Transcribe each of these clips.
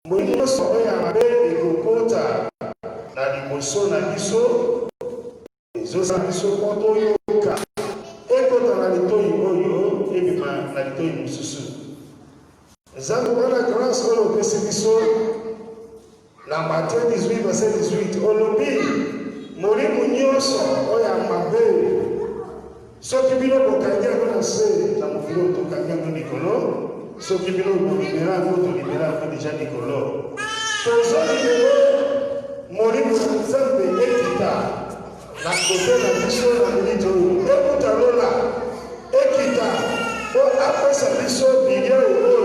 Molimo so ya mabe ekokota na liboso na biso ezosa biso moto yoka ekota na litoyi oyo ebima na litoyi mosusu. Nzambe wana grâce oyo opesi biso na Matthieu 18 verset 18 olobi molimo nyonso oyo ya mabe soki bino bokangi yango na se na mokili tokangi yango likolo soki bino bolibera yango tolibera yango deja likolo tozolibere molimo na Nzambe ekita na kote na biso na miniti oyo ekuta lola ekita po apesa biso bilio oyo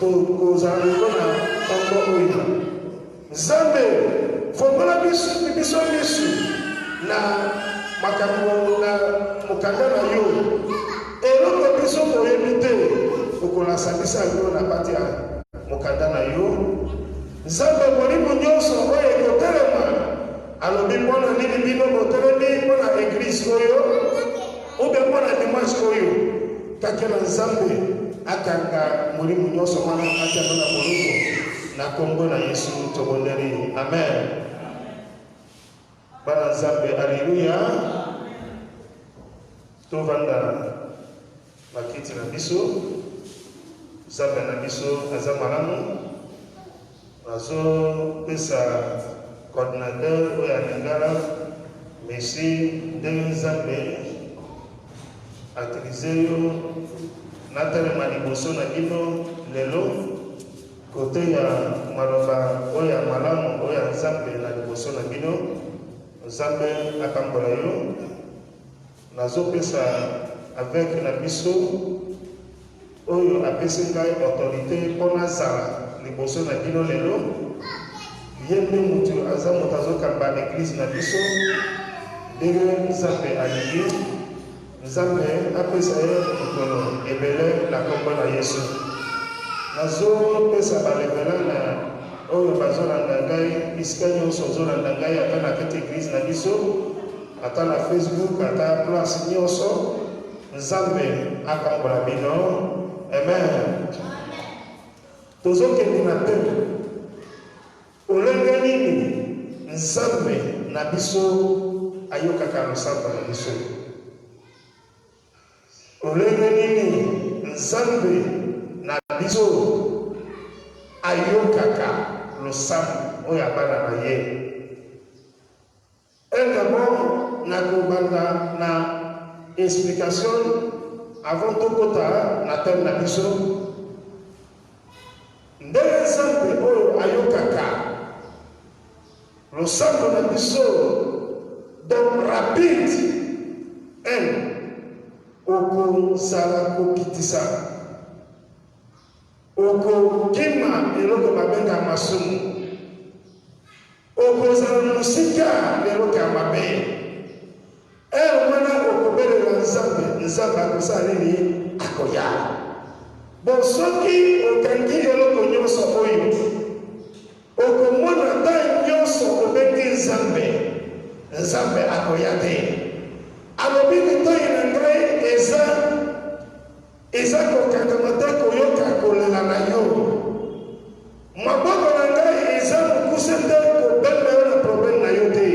tokozala liko na ntango oyo. Nzambe fongola biso misu na makambo na mokanda na yo eloko biso koyebi te okolasambisa yango na pati ya mokanda na yo. Nzambe molimo nyonso oyo ekotelema alobi mpona nini bino botelemi mpona eglise oyo ube mpona dimanche oyo takela Nzambe akanga molimo nyonso wana atiaka na boloko na kombo na Yesu tobondeli amen. Bana Nzambe alleluya. Tovanda makiti na biso Nzambe na biso aza malamu azo pesa coordinateur oyo alingala merci nde Nzambe atilize yo natalema liboso na bino lelo kote ya maloba oyo ya malamu oyo ya Nzambe na liboso na bino. Nzambe akambola yo nazopesa avec na biso oyo apesi ngai autorité mpona zala liboso na bino lelo ye nde mutu aza moto azokamba eglise na biso ndenge Nzambe alingi. Nzambe apesa ye mikolo ebele na kombo na Yesu. Nazopesa balebela na oyo bazolanda ngai bisika nyonso ozolanda ngai ata na kati eglise na biso ata na Facebook ata place nyonso Nzambe akambola bino amen. Tozokende na tembe olenge nini Nzambe na biso ayokaka losambo na biso olenge nini Nzambe na biso ayokaka losambo oyo ya bana na ye. D'abord nakobanda na explication avant tokota na thème na biso ndenge Nzambe oyo ayokaka losambo na biso donc rapide okozala kokitisa okokima eloko babenga masumu okozala mosika eloko ya mabe wana okobelela Nzambe akosala nini akoya. Bon soki okangi eloko nyonso oyo okomona ta nyonso obengi Nzambe akoya te. Alobi litoyi na ngai eza kokangama te koyoka kolela na yo. Maboko na ngai eza mokuse te kobenda yo na problème na yo te.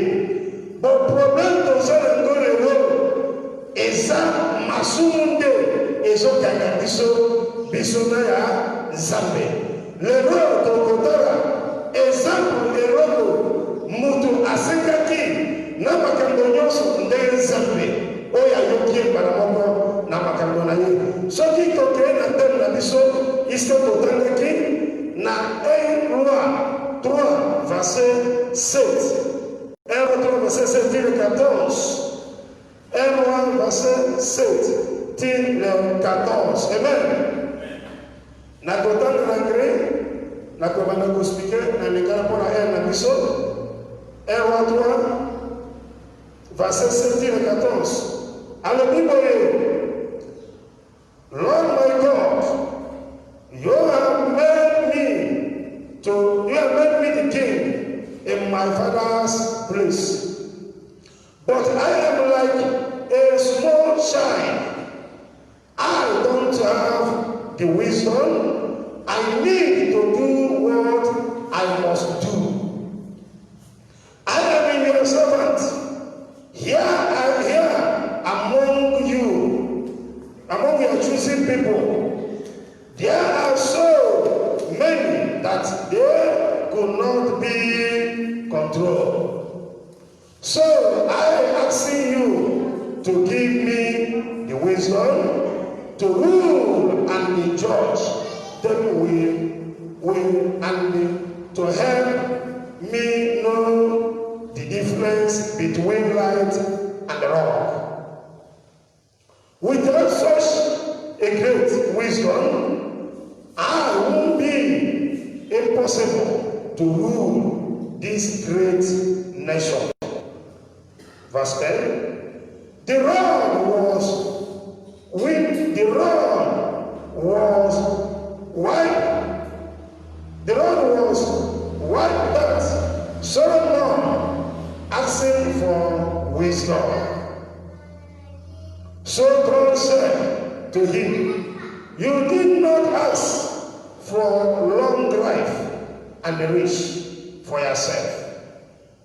Bon problème tozala ngo lelo eza masumu nde ezokanga biso na ya Nzambe. Lelo tokotala exemple eloko mutu asekaki na makambo nyonso nde Nzambe oyo ayoki mbala moko na makambo na ye. Soki tokeye na teme na biso iske totangaki na 1 Roi 3 verset 7 1 Roi 3 verset 7 til 14 1 Roi verset 7 til 14 amen. Nakotanga na ngre nakobanda kospike na lingala mpona na biso 1 Roi 3 verset 7 til 14 alobi boye Lord my God, you have made me the king in my father's place. But I am like a small child. I don't have the wisdom. I need to do what I must do. I am in your servant. Here I am among you, among your choosing people. There are so many that they could not be controlled. So I asking you to give me the wisdom to rule and be judge. Then will and to help me know the difference between light and wrong. Without such a great wisdom, I won't be impossible to rule this great nation. Verse 10. The rod was white that Solomon asking for wisdom. So God said to him, you did not ask for long life and rich for yourself.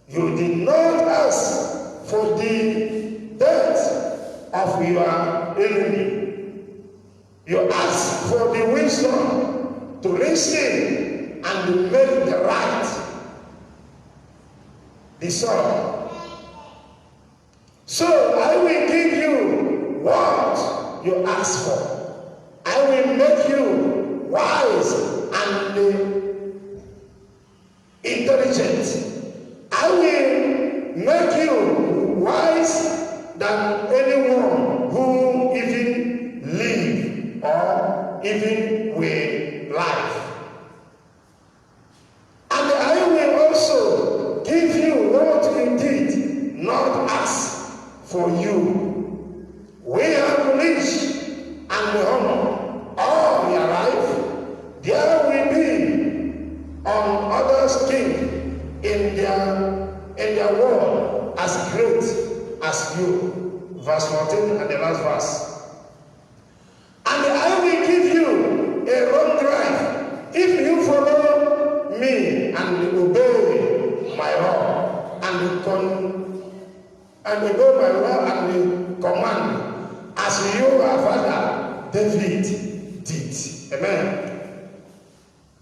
You did not ask for the death of your enemy. You asked for the wisdom to listen and make the right decision. So I will give you what you ask for. I will make you wise and intelligent. I will make you wise than anyone who even live or even will life. And I will also give you what you did not ask for you. We have rich and honor all your life. There will be on others king in their world as great as you. Verse 14 and the last verse. And I will give you a long drive if you follow me and obey my law and obey my law and command as your father David did. Amen.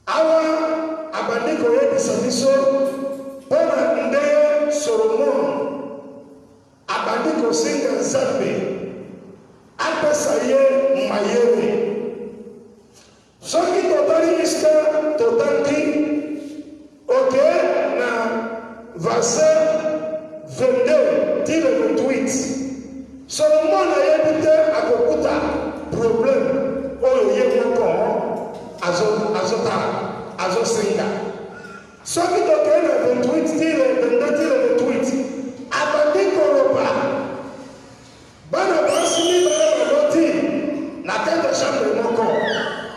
Our abandiko yebi sabiso pona nde Solomon abandiko singa zambe apasaye mayere. So ki totali iska totanti okay na verset 22 till 28. Solomon ayebite akokuta problem oyo yemoko azo singa. So ki totali na 28 till 28 abandiko roba bana basini bana boti na kenda chambre moko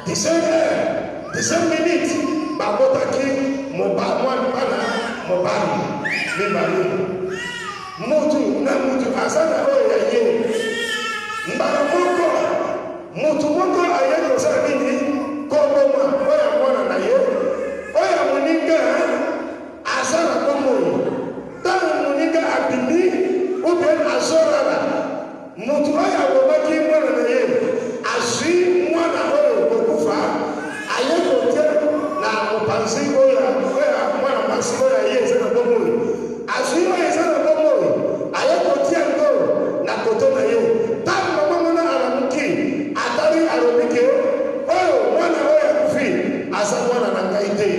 the same minute babotaki mobali mibali mutu asana oya ye mbara mutu moko ayeko sa nini koboma oya mwana na ye oya muninga asana komo tana muninga abindi ube azorala mutu oya wobaki mwana na ye azwi mwana oyo kokufa ayeko te na mupanzi oya mwana masi oya ye zana komo azwi oya zana komo ayeko te ngo na koto na ye tana mama na alamuki atari alobike oyo mwana oya kufi asa mwana na ngaite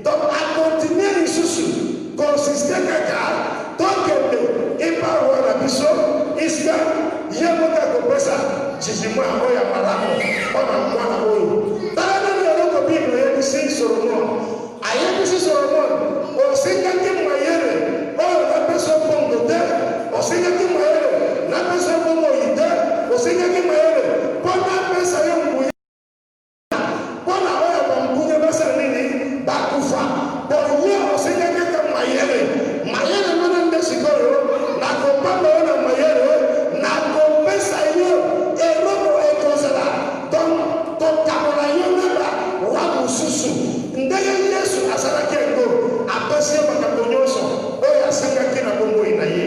donc a continuer isusu consiste kaka tokende ipa wana biso iska yemoka kopesa chizimwa oya malamo ona mwana oyo tana na loko Bible yebisi Solomon ayebisi Solomon osinga kimwayere oyo na peso pongo te osinga kimwayere na peso pongo ite osinga kimwayere pona pesa yo mbuya pona oya bambunya basa nini bakufa bonye osinga kimwayere mayere mwana ndesikoyo na kopamba ona mayere na kopesa yo eroko ekozela donc tokabola yo naba wabususu ndege Yesu asaraki ngo apesi makambo nyonso oyo asengaki na bongo na ye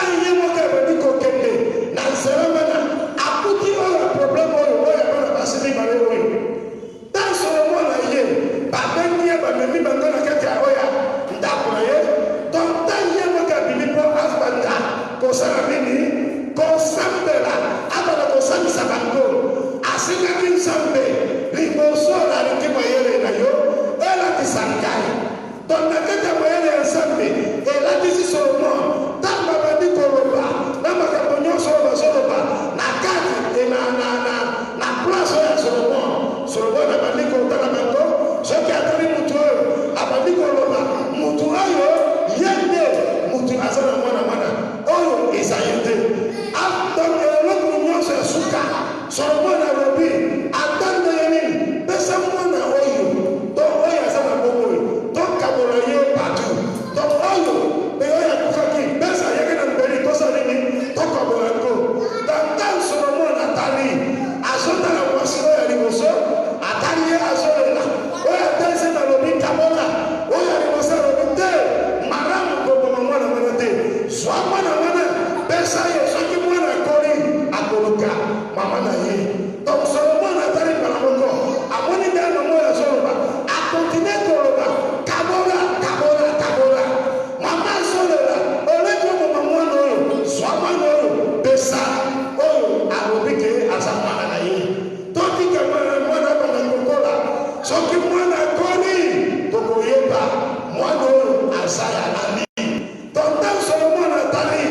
aye moka badiko kende na nzela na akuti oyo problème oyo bana basili bale oyo dans Solomon na ye babengi bamemi bangana kati ya oya ndako na ye donc taye moka bilipo asbanda kosala nini kosambela abana kosambisa bango asengaki nzambe liboso na likimo yele na yo elakisangai donc na kati ya moyele ya nzambe elakisi Solomon tamba bandi koloba na makambo nyonso oyo bazoloba na kati na place oyo ya Solomon abandi kotala bango soki atali mutu oyo abandi koloba mutu oyo ye nde mutu aza na mwana oyo eza ye te donc eloko nyonso ya suka Solomon alobi atande ye nini pesa mwana oyo donc oyo aza na bongo oyo donc kabola ye partout donc oyo mpe oyo akufaki pesa yeke na mbeli kosala nini tokabola ngo donc Solomon atali azotala mwasi oyo ya liboso atali ye azolela oyo atalisi na lobi kabola oyo ya liboso alobi te malamu koboma mwana te zwa mwana pesa ye soki mwana akoli akoluka mama na ye donc Solomon atali mpona moko amoni nde na moyo azoloba akontinue koloba kabola mama azolela oleki omoma mwana oyo zwa mwana oyo pesa oyo alobi ke aza mwana na ye totika mwana abana kokola soki mwana akoli tokoyeba mwana oyo aza ya nani donc Solomon atali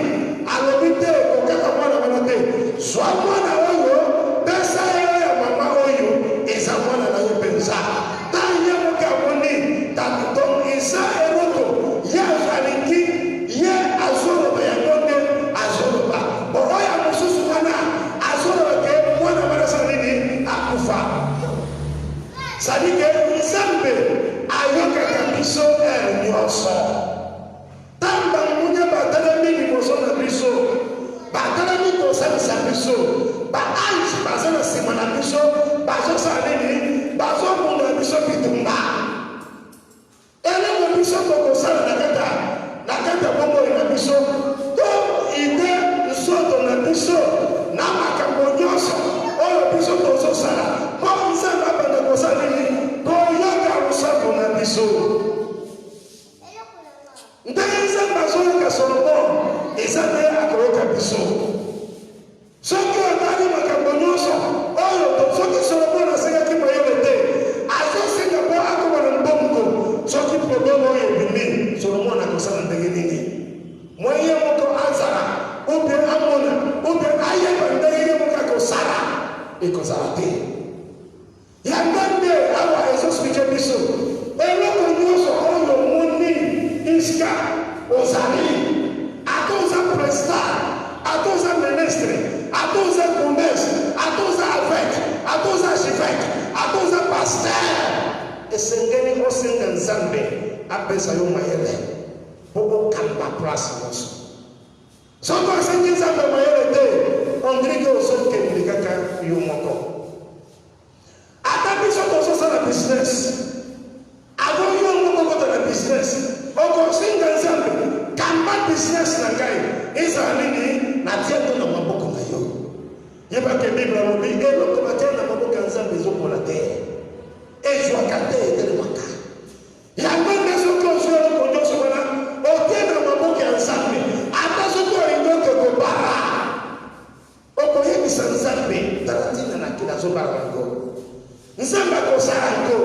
alobi te kokaka mwana te zwa mwana oyo pesa yo ya mama oyo eza mwana na ye mpenza ta ye moke amoni donc eza eloko ye alingi ye azoloba yango nde azoloba bo oyo mosusu wana azoloba ke mwana asala nini akufa sadike nzambe ayokaka biso ere nyonso tamba munya batalami liboso na biso batalami kosalisa biso baange baza na nsima na biso bazosala nini bazomona biso bitumba eloko biso tokosala na kati ya bomoi na biso to ide nsoto na biso na makambo nyonso oyo biso tozosala po nzambe abanda kosala nini koyoka losambo na biso ndenge nzambe azoyoka Solomon eza nde akoyoka biso soki otali makambo nyonso oyo soki Solomon asengaki mayele te azosenga mpo akoma na mbongo soki probleme oyo ebimi Solomon akosala ndenge nini moye moko azala ube amona ube ayeba ndenge ye moko akosala ekozala te yango nde awa ezospike biso eloko nyonso oyo moni iska ozali atoza président atoza ministre atoza commerce atoza avec atoza architecte atoza pasteur esengeli osenga nzambe apesa yo mayele po okamba place nyonso soki osengi nzambe mayele te ondiri ke ozokende kaka yo moko ata biso tozosala business avo yo moko kota na business okosenga nzambe kamba business na ngai ezala nini natia to na maboko na yo yebake bible alobi eloko batia na maboko ya nzambe ezokola te ezwaka te etelemaka yango nde soki ozwi eloko nyonso wana otie na maboko ya nzambe ata soki olingi oke kobala okoyebisa nzambe tala ntina na kila azobala yango nzambe akosala yango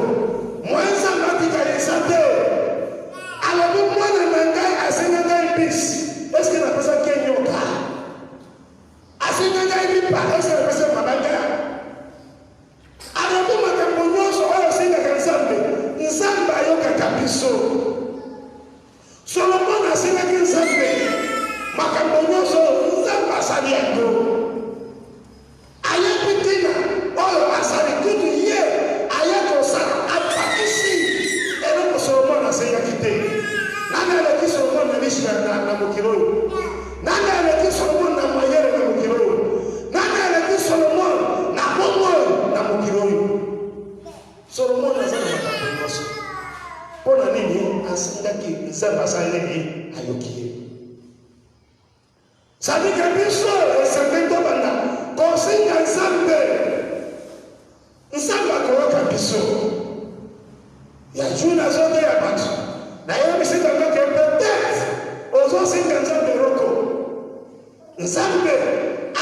moye nzambe atikayisa te alobi mwana na ngai asenga ngai bisi eske napesaki enyoka asenga ngai lipa eske napesa mabanga alobi makambo nyonso oyo asengaka nzambe ayokaka biso Solomon asengaki nzambe makambo nyonso nzambe asali yango ayebi ntina oyo asali kutu ye aye kosala apakisi eloko Solomon asengaki te nani aleki Solomon na lishi na mokili asingaki nzamba saleli ayoki. Sadika biso esempento banda konsinga nzambe nzamba koyoka biso ya juna zote ya batu na yo bisika kake peut-être ozosinga nzambe roko nzambe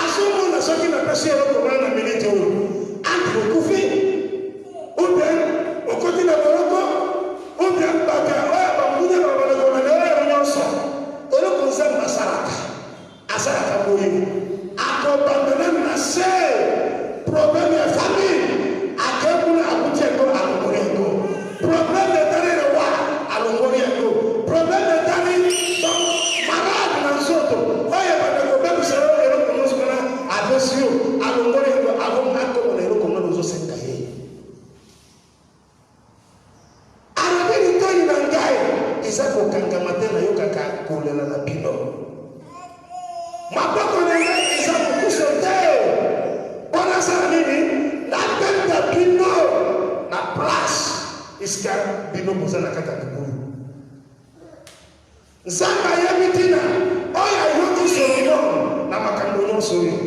asomona soki na pesi roko bana minute oyo entre okufi ou bien okoti na boroko ou bien baka oyo bamunya babalako na leo nyonso eloko nzambe asalaka asalaka boye akobandona na se problème ya famille akebuna akuti yango alongoli yango problème etali rewa alongoli yango problème etali malade na nzoto oyo bandeko bebisa yo eloko nyonso wana apesi yo alongoli yango avant akomona eloko ngana ozosenga ye alobi litoi na ngai eza kokangama te nayokaka kolela na bino maboko na ngai eza kokusa te mpona asala nini napenda bino na place esika bino boza na kati ya libulu nzambe ayebi ntina oyo ayoki solomon na makambo nyonso oyo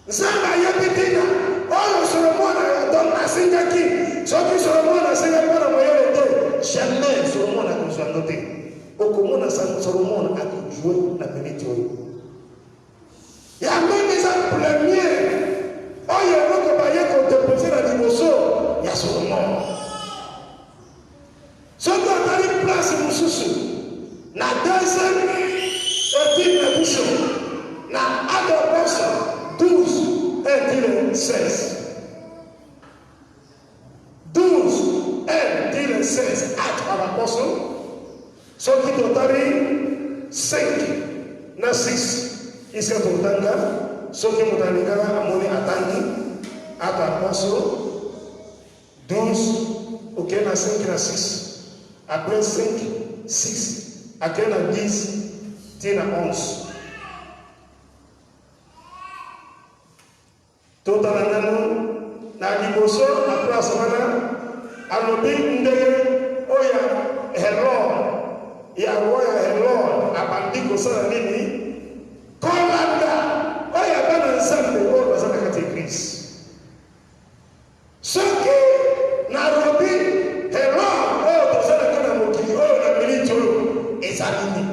nzambe ayebi ntina oyo solomon donc asengaki soki solomon asengaki mpona moyele te jamais solomon akozwando te okomona solomon akojue na minute oyo yango eza premier oyo eloko baye kodepose na liboso ya solomon soki otali place mosusu na deuxième étude na biso na Actes 12 1 16 12 1 16 Actes of Apostles soki totali 5 na 6 isika totanga soki moto alingaka amoni atangi Actes of Apostles 12 okei na 5 na 6 après 5 6 akei na 10 ti na 11 totala nano na liboso na place wana alobi ndenge oyo Herod ya roya Herod abandi kosala nini kolanda oyo abana nzambe oyo baza na kati ya eglise soki nalobi Herod oyo tozalaka na mokili oyo na miniti oyo eza nini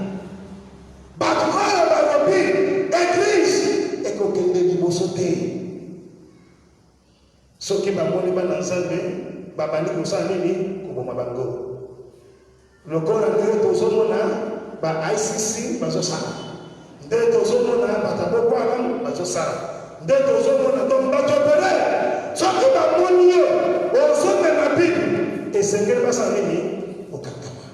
bato oyo balobi eglise ekokende liboso te soki bamoni bana nzambe babandi kosala nini koboma bango lokola nde tozomona ba ICC bazosala nde tozomona batabokwana bazosala nde tozomona donc bato ebele soki bamoni yo ozomema bible esengeli basala nini okangama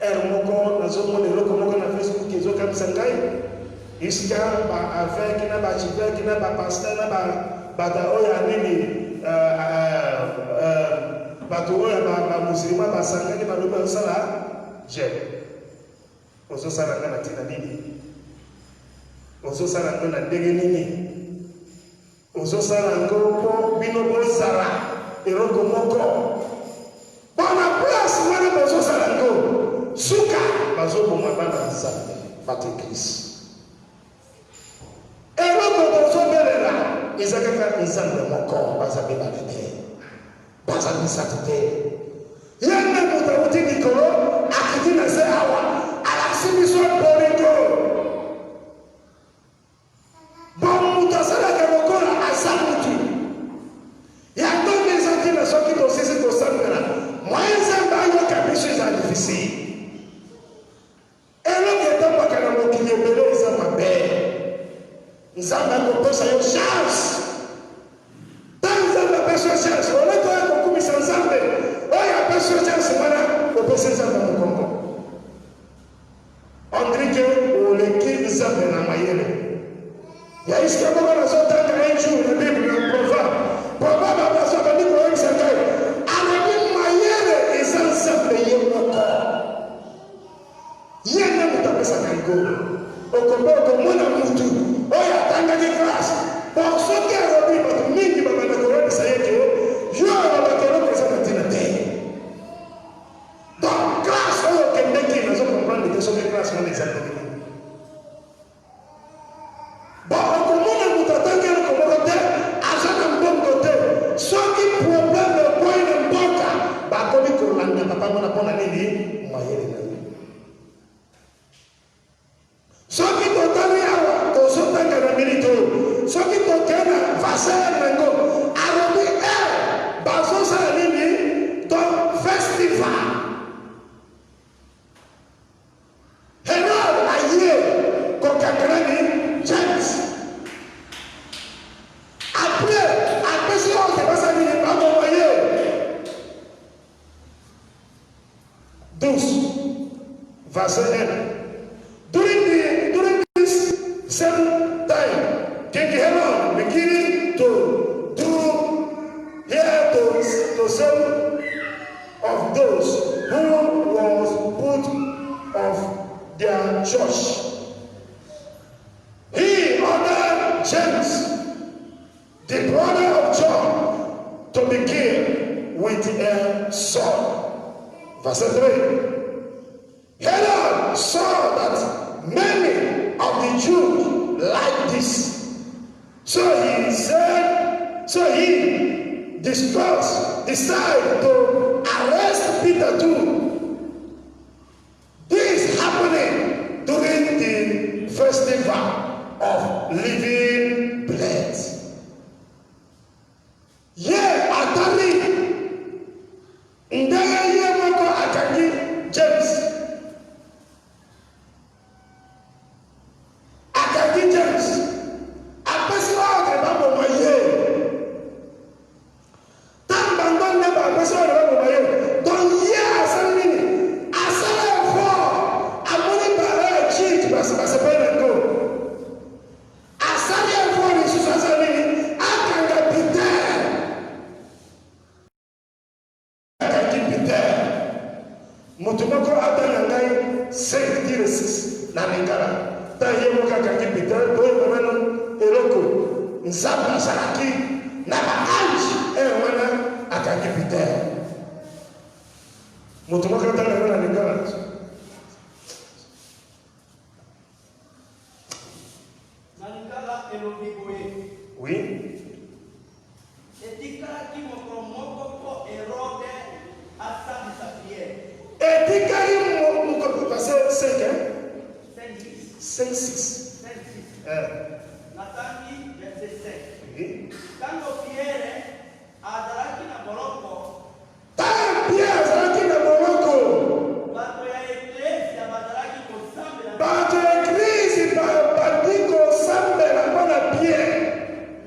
ere moko nazomona eloko moko na Facebook ezokamisa ngai isika baaveki na bachiveki na bapaster na bata oyo anini bato oyo bamusulima basangani balobi bazosala je ozosala nga na ntina nini ozosala ngo na ndenge nini ozosala ngo mpo bino bozala eloko moko mpona place wana bazosala ngo suka bazoboma bana nzambe bato eglise eloko bozobelela eza kaka nzambe moko baza mibale te baza misato te yende moto awuti likolo akiti na se awa alasi biso bolingo bon moto asalaka lokola aza mutu yango eza ntina soki tosisi tosambela moye nzambe ayoka biso eza difficile eloko etambaka na mokili ebele eza mabe nzambe akopesa yo chance nzambe apesa yo chance oleko ya kokumisa nzambe oyo apesa yo chance wana opesa nzambe mokongo ondrike bango na pona nini mayele na yo. Soki totali awa tozotanga na milito soki tokena vasere nango alobi bazosala nini to festival Herod aye kokangrani James après si on se passe à l'île pas envoyé 12 verset 1 during this same time King Herod beginning to do here to some of those who was put of their church. He ordered James, the brother of John, to be killed with a sword. Verse 3. Herod saw that many of the Jews like this. So he decided to arrest Peter too. This is happening during the festival of living bread. Atari ndege ye moko akaki James. Apesi wa ke babo moye. Tambando ne ba apesi wa babo moye. Don ye asali fo amoni bare chit basa pele go. Asali fo ni susasali akanga Peter. Mutumoko atana ngai 6 na lingala. Ta yemo kaka Peter boy bamano eroko nzamba saraki na baanji wana akaki Peter. Mutumoko atana na lingala. Na lingala elobi boye. Oui. Etika ki mokomoko ko erode asa disappear. Etika ki mokomoko passer 5 6. Natani verset 5. Tango Pierre adaraki na boloko. Bato ya eklezia badaraki kosambe na bona Pierre.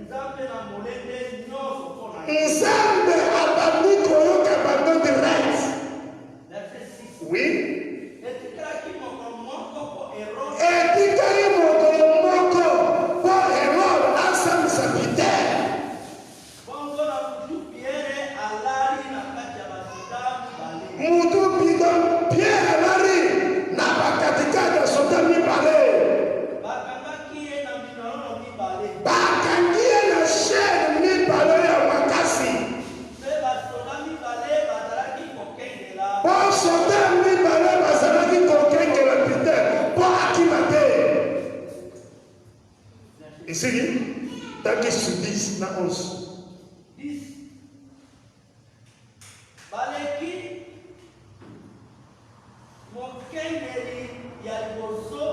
Nzambe na molende nyoso pona. Nzambe abandiko yoka bando direct. Verset 6. Oui. Etikaki mokomoko ko erode. Ici, tant que sur 10, na 11. 10. Baleki mokengeli ya liboso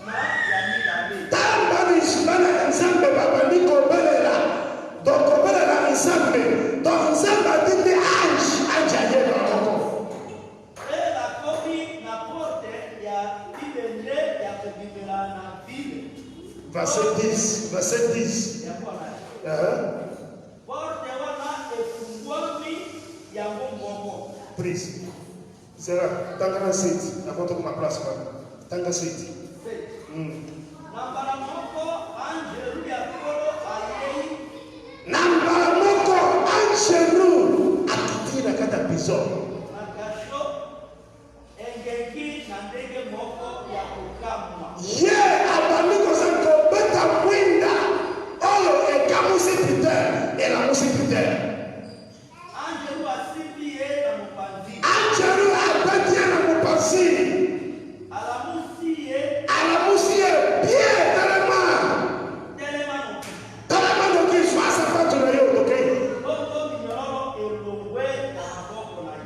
na ya milale. Tambani shimana nzambe babani kobelela. Donc kobelela nzambe. Donc nzambe atinde ange ayeba koko. La kobi na porte ya ibende ya kobibela na ville. Verset 10. Please. Sera, tanga seat. Nakoto kuma place kwa. Tanga seat. Nambara moko angeru akitira kata piso. Nakasho engeki na ndege moko ya kukamwa. Abamiko sanko beta mwinda. Olo ekamusi Peter. Elamusi Peter. Angeru asipie na mupanzi. Angeru abatia na mupanzi. Alamusie bien telema. Telema noki swasa fatu na yo, okay?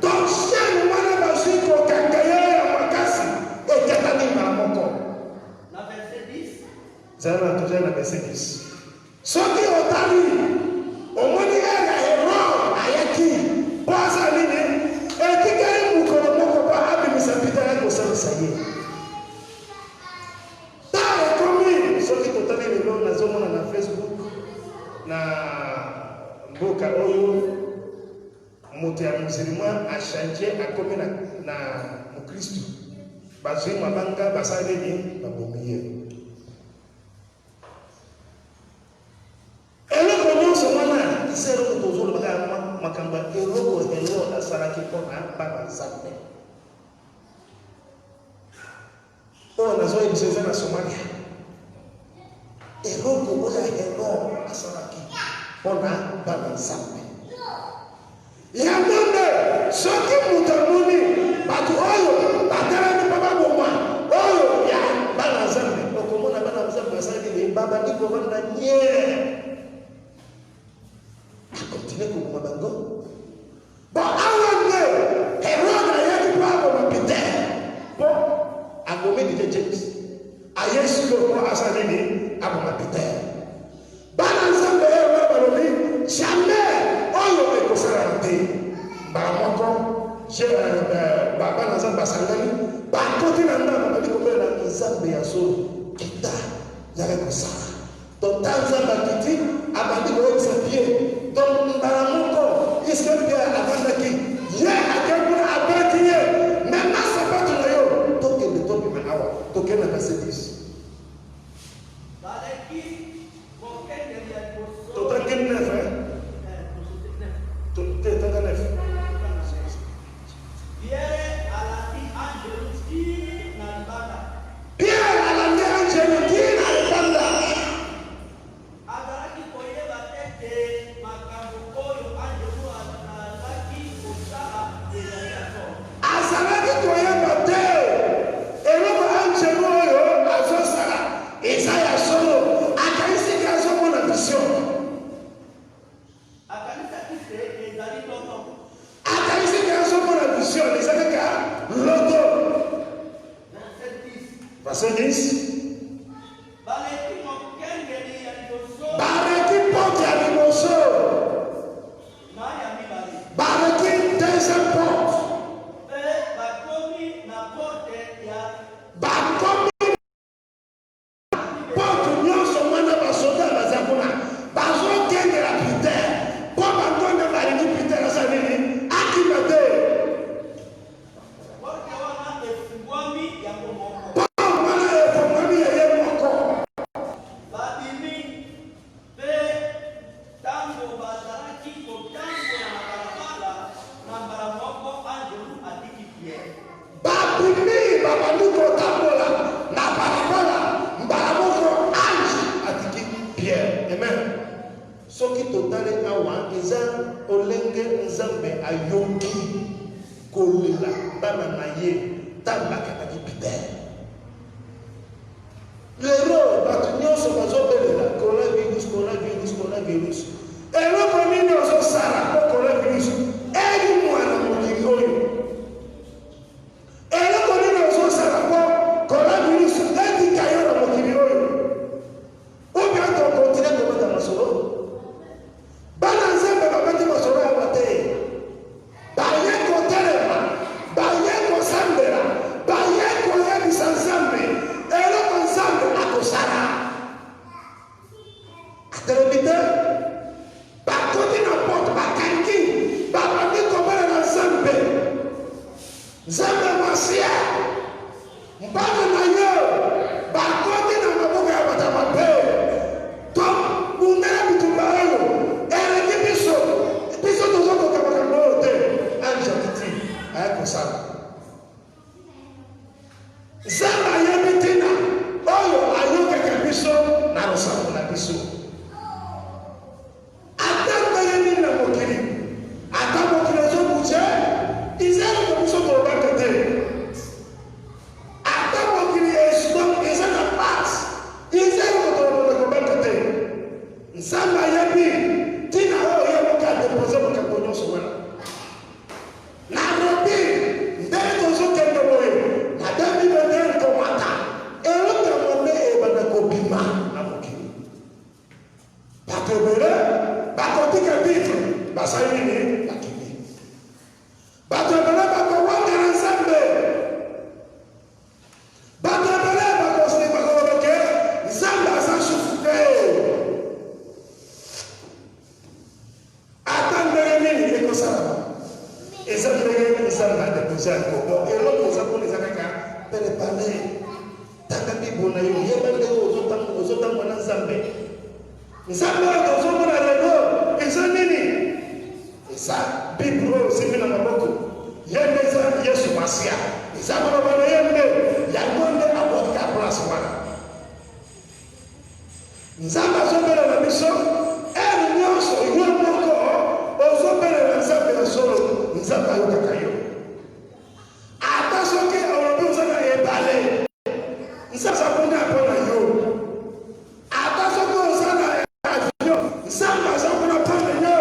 Donc, chien mwana ba moto ya musulman a changé a commis na Christ bazwi mabanga basale ni babomiye eloko nyonso wana isero tozolo baka makamba eloko asalaki mpona baba nzambe oyo nazoyebisa na Somalia eloko oyo asalaki mpona baba nzambe yamande soki moto amoni bato oyo batalani baba boma oyo ya bana nzambe okomona bana nzambe basalaki babandi kovanda nye akontinue kokoma bango bo awa nde Herode ayaki po aboma Peter po agomeli te James ayesi lo po asalini aboma Peter bana nzambe oyo balobi jamais oyo ekosala te mbala moko bana nzambe basangani bakoti na ndako bali kobela nzambe ya solo kita yaka kosala donc ta nzambe akiti abandi koyebisa pie donc mbala moko iske pie avandaki ye akekuna abaki ye mema sapato na yo tokende tobima awa tokende na Mercedes totaki neuf totaka neuf Pierre alandi angeliki na libanda azalaki koyeba te eloko angelu oyo azosala eza ya solo akaisiki azomona vision akaisiki azomona vision eza kaka loto verset 10 bareki porte ya liboso bareki deuxième porte bakomi porte nyonso mwana basoda baza kuna bazokendela Peter mpo batonda balingi Peter asalini akima te soki totale awa eza olenge nzambe ayoki kolela bana na ye tambakataki Peter lero bato nyonso bazobelela coronavirus eloko nini ozosala po coronavirus eli mwana mokili oyo eloko nini ozosala po coronavirus etika yo na mokili oyo obi atokontine komata masolo bana nzambe babeti masolo ya bate baye kotelema baye kosambela baye koyebisa nzambe eloko nzambe akosala atelemi te bakoti na porte bakangi babandi kobala na nzambe nzambe masia mbana na yo bakoti na maboko ya bata mabe to bundela bitumba oyo eleki biso tozokoka makambo oyo te angeliti ayakosala nzambe ayebi ntina oyo ayokaka biso na losambo na biso ata ndenge nini na mokili ata mokili ezobuje izalaka biso tolobaka te ata mokili eza na pase izalaka tolobaka te nzambe ayebi ntina oyo yemoka depose makambo nyonso wana narobi ndenge tozokende boye na 2021 komata elokamame ebanda kobima na mokili bato ebele bakotika bitre basali nini bakimi bato ebele bakowanga na nzambe bato ebele bakolobake nzambe aza sufu te ata ndenge nini ekosalama Nzambe nzamba de kuza ko e lo ko za ko les akaka préparer tanga bibo na yo yeba leo ozotanga na Nzambe ozomona lelo eza nini eza bibo simina maboko yende za Yesu Masia eza bana yende yangonde aboka place wana Nzamba azobela na biso nyonso yo moko ozobela na Nzambe na solo Nzamba ayokaka yo ata soki olobi ozana ebale Nzamba akunda mpona yo ata soki ozana avion Nzamba azakuna mpona yo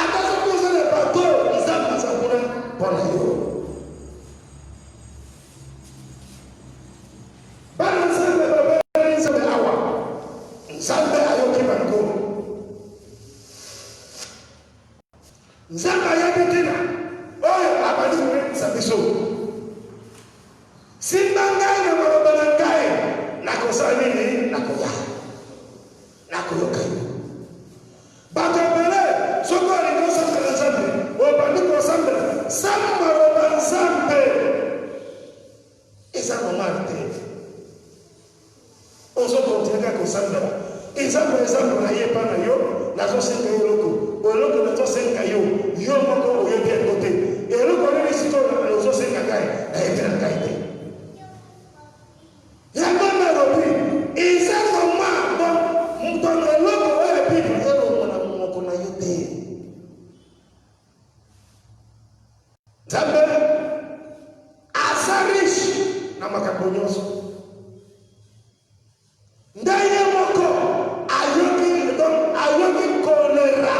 ata soki ozana bato Nzamba azakuna mpona yo bana Nzambe babeli Nzambe awa Nzambe ayoki bango Nzambe ayabitina oyo abali kuwekisa biso simba ngai na maloba na ngai nakosala nini nakoyoka yo bato ebele soki olingi osambela Nzambe obandi kosambela samba maloba Nzambe eza normal te ozokontinue kaka kosambela Nzambe na ye epa na yo nazosenga yo eloko nazosenga yo moko oyebi yango te eloko nini siko ozosenga ngai nayebi na ngai te yango nalobi eza koma motono eloko oyo bible elongo na monoko na yo te Nzambe aza riche na makambo nyonso ndaye moko ayoki kolera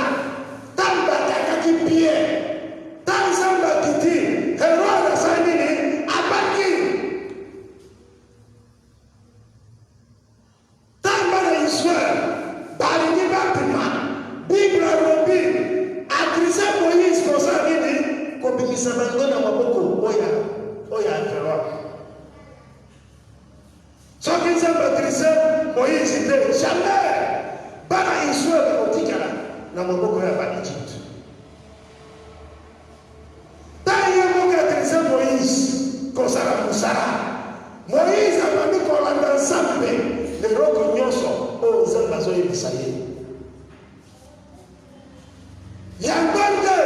tamba kakaki pie tanzamba kiti Herode asanini abaki tamba na Israel balingi bapima Bible alobi akrise Moïse kosala nini kobimisa bango na maboko oya Herode soki Nzambe akrise Moïse te jamais bana Israel otikala na maboko ya ba Egypt taye moka akrise Moïse kosala musala Moïse abandi kolanda Nzambe leloko nyonso oyo Nzambe azoyebisa ye yango nde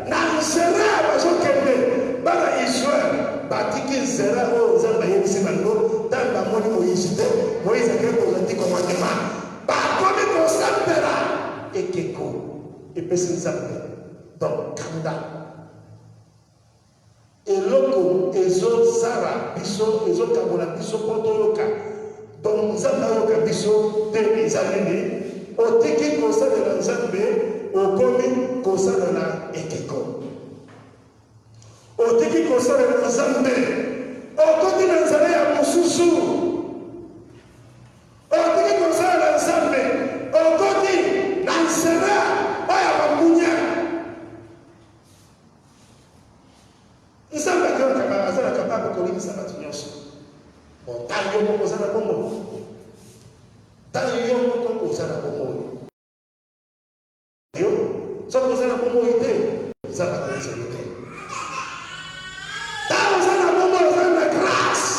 na nzela bazokende bana Israel batiki nzela oyo Nzambe ayebisi bango ntango bamoni Moïse te Moïse akei kozandi komandema bakomi kosambela ekeko epesi Nzambe donc kanda eloko ezosala biso ezokabola biso mpo toyoka donc Nzambe ayoka biso te eza nini otiki kosalela Nzambe okomi kosalela ekeko otiki kosalela Nzambe okoti na nzela ya mosusu otiki kosalela Nzambe okoti na nzela oyo bamunya Nzambe azala kapable kolimisa bato nyonso ntango yo moko oza na bongo ntango yo moko oza na bongo yo soki oza na bongo te Nzambe akolisa yo te ntango oza na bongo oza na grâce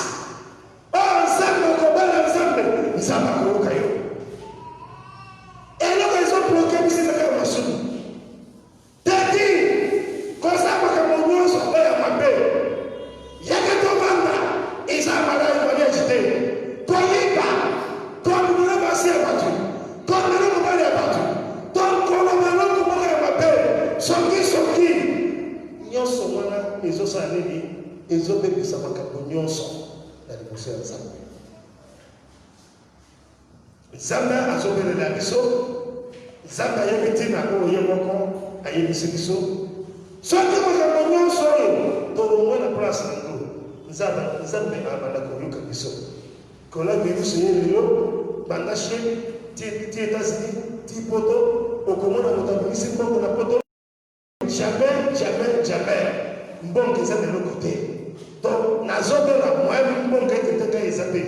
oyo Nzambe okobala Nzambe akoyoka yo eloko ezobloke bisika kaka masumu tedi kozala makambo nyonso oyo mabe yaka tobanda eza malayi mariage te toyiba tomimela basi ya bato tomela mobali ya bato tokoloba eloko moko ya mabe soki nyonso wana ezosala nini ezobebisa makambo nyonso na liboso ya Nzambe Nzambe azobelela biso Nzambe ayebi ntina oyo ye moko ayebisi biso soki makambo nyonso oyo tolongwe na place na ngo Nzambe abanda koyoka biso kola virusi ye lelo banda Chine ti États-Unis ti poto okomona moto abimisi mbongo na poto jamais mbongo eza na eloko te donc nazobela moyebi mbongo ete teka eza te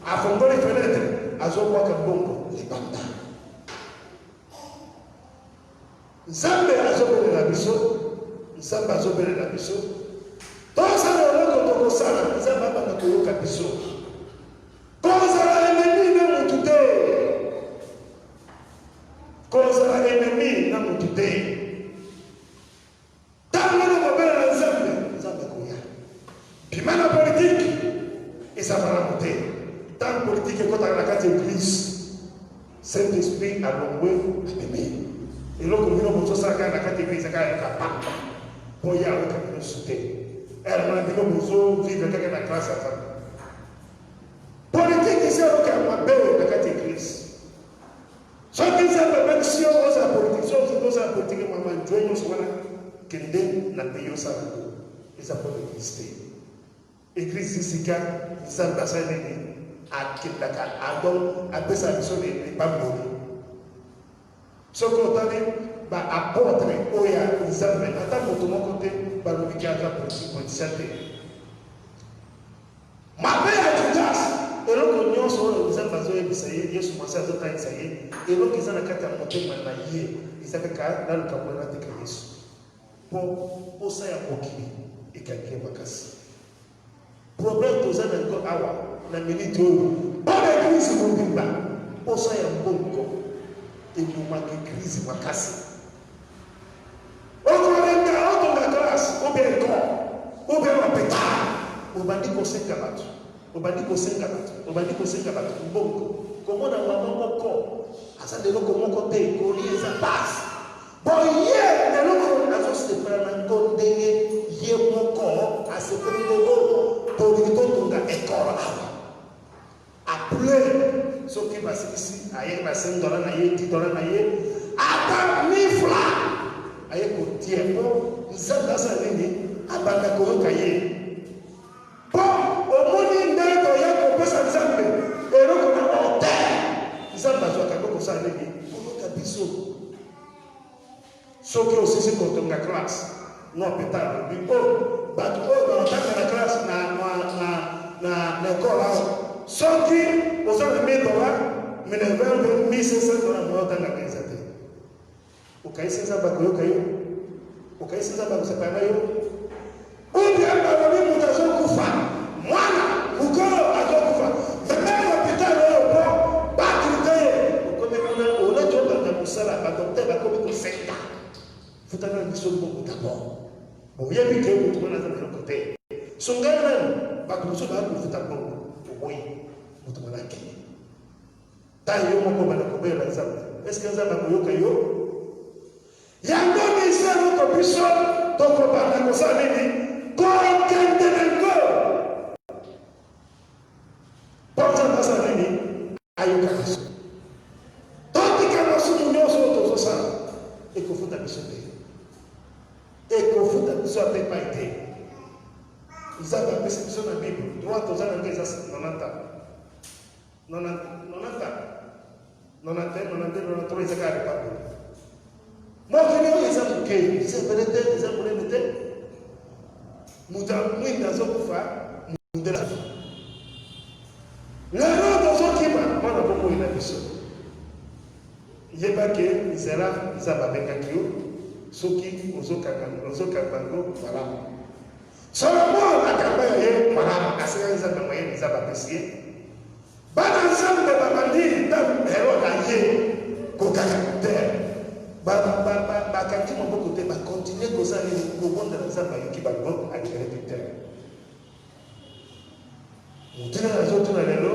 afongoli fenêtre azokwaka mbongo libanda Nzambe azobelela biso Nzamba zobele na biso. Toza na eloko tokosala, Nzamba banda koyoka biso. Kozala ennemi na mutu te. Kozala ennemi na mutu te. Tango na mobele na Nzambe, Nzambe koya. Bima na politique, ezala mote. Tant politique ekotaka na kati église, Saint-Esprit alongwe ameme. Eloko bino bozosala na kati église kaka kapapa. Poya oyoka bino sute. Elona bino bozo vivre kaka na classe ya Nzambe. Politique eza oyoka mabe na kati église. Soki Nzambe même si ozala politique, soki ozala politique mama njwe nyonso wana kende na pays osala ngo. Eza po église te. Église isika Nzambe asala nini akendaka adon apesa biso lipamboli. Soki otali baapôtre oyo Nzambe ata moto moko te balobiki aza politicien te. Mabe ya Judas eloko nyonso oyo Nzambe azoyebisa ye Yesu mwasi azotangisa ye eloko eza na kati ya motema na ye eza kaka naluka mwana teka Yesu mpo posa ya mokili ekangi makasi. Problème toza na ngo awa na minute oyo bona crise mobimba posa ya mbongo ekomaka crise makasi. Okolenga otonga classe obenko obenwa peta obandi kosenga bato obandi kosenga bato mbongo komona mama moko asa deloko moko te kolieza basi boye deloko azosepela na ndenge ye moko asepeli lelo tolingotonga ekolo awa apule soki basilisi aye $5 na ye $10 na ye ata mifla aye kotie mpo Nzambe asala nini abanda koyoka ye mpo omoni ndenge toya kopesa Nzambe eloko na hotel Nzambe azwaka kokosala nini koyoka biso soki osisi kotonga classe no petalo biko bato oyo baotanga na classe na ekolo awa soki ozala $1000 $1,500 naotanga kenza te okaisi Nzambe akoyoka yo okaisi Nzambe akosepana na yo ubia balobi moto azokufa mwana mokolo azokufa mememe hôpital oyo po bakilite ye okomi kuna olati obanda mosala badokter bakomi kosenga futana biso mbongo d'abord boyebi ke moto wana aza na eloko te songai nani bato mosusu bakofuta mbongo oboyi moto wana akende ntango yo moko bana kobela Nzambe eske Nzambe akoyoka yo yango misa eloko biso tokobanda kosala nini kokende nango mpo Nzambe asala nini ayoka biso totika masumu nyonso oyo tozosala ekofuta biso te ekofuta biso ate epai te. Nzambe apesi biso na Bible droit toza na ngo eza 90 eza kaka repaboli mokili oyo eza mokei eza ebele te eza monene te moto mwinda azokufa mundela lelo tozokima mwana bokoyi na biso yebake mizera Nzambe abengaki yo soki ozokanga ngo malamu Solomon akamba ye malamu asenga Nzambe moyeni Nzambe apesi ye bana Nzambe babandi hero na ye kokaka te bakangi maboko te bakontinue kozala nini kobondela Nzambe ayoki bango alibere te motuna nazotuna lelo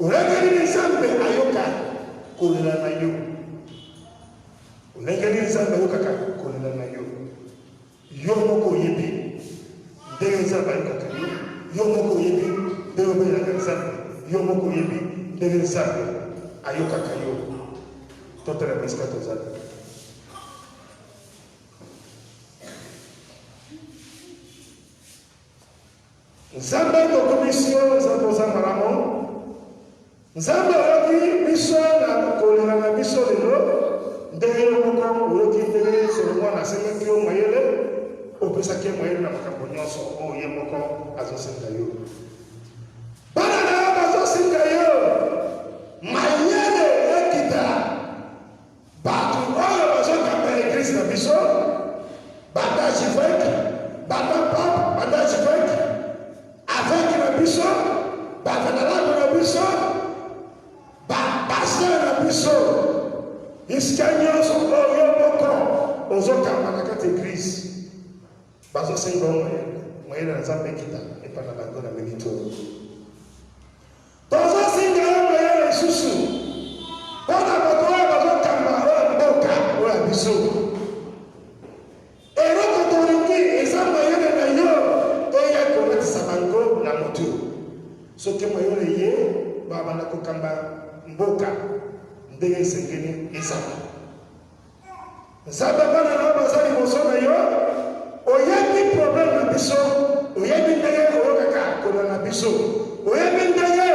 olengeli Nzambe ayoka kolela na yo olengeli Nzambe ayokaka kolela na yo yo moko oyebi ndenge Nzambe ayokaka yo moko oyebi ndenge obelelaka Nzambe yo moko oyebi ndenge Nzambe ayokaka yo totala bisika tozali Nzambe tokomisio Nzambe oza malamu Nzambe oyoki biso na kolela na biso lelo ndenge yo moko oyoki ndenge Solomon asengaki yo mayele opesaki ye mayele na makambo nyonso oyo ye moko azosenga yo bana na yo bazosenga yo mayele ekita bato oyo bazokamba eglise na biso bata église bazosenga moyen na nzambe kita epa na bango na milito tozosenga moyen lisusu mpona bato oyo bazokamba oyo mboka oyo ya biso eloko tolingi eza moyele na yo oya kolatisa bango na motu soki moyele ye babanda kokamba mboka ndenge esengeli ezala nzambe bana na baza liboso na yo oyebi problème na biso oyebi ndenge oyokaka kola na biso oyebi ndenge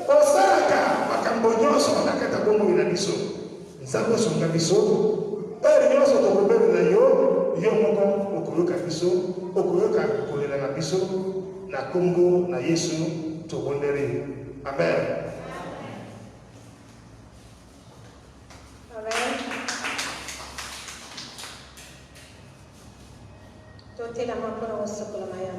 osalaka makambo nyonso na kati ya bomoi na biso nzambe osonga biso ere nyonso tokobeli na yo yo moko okoyoka biso okoyoka kolela na biso na kombo na Yesu tobondeli amen. Totela mapona wasokola maya.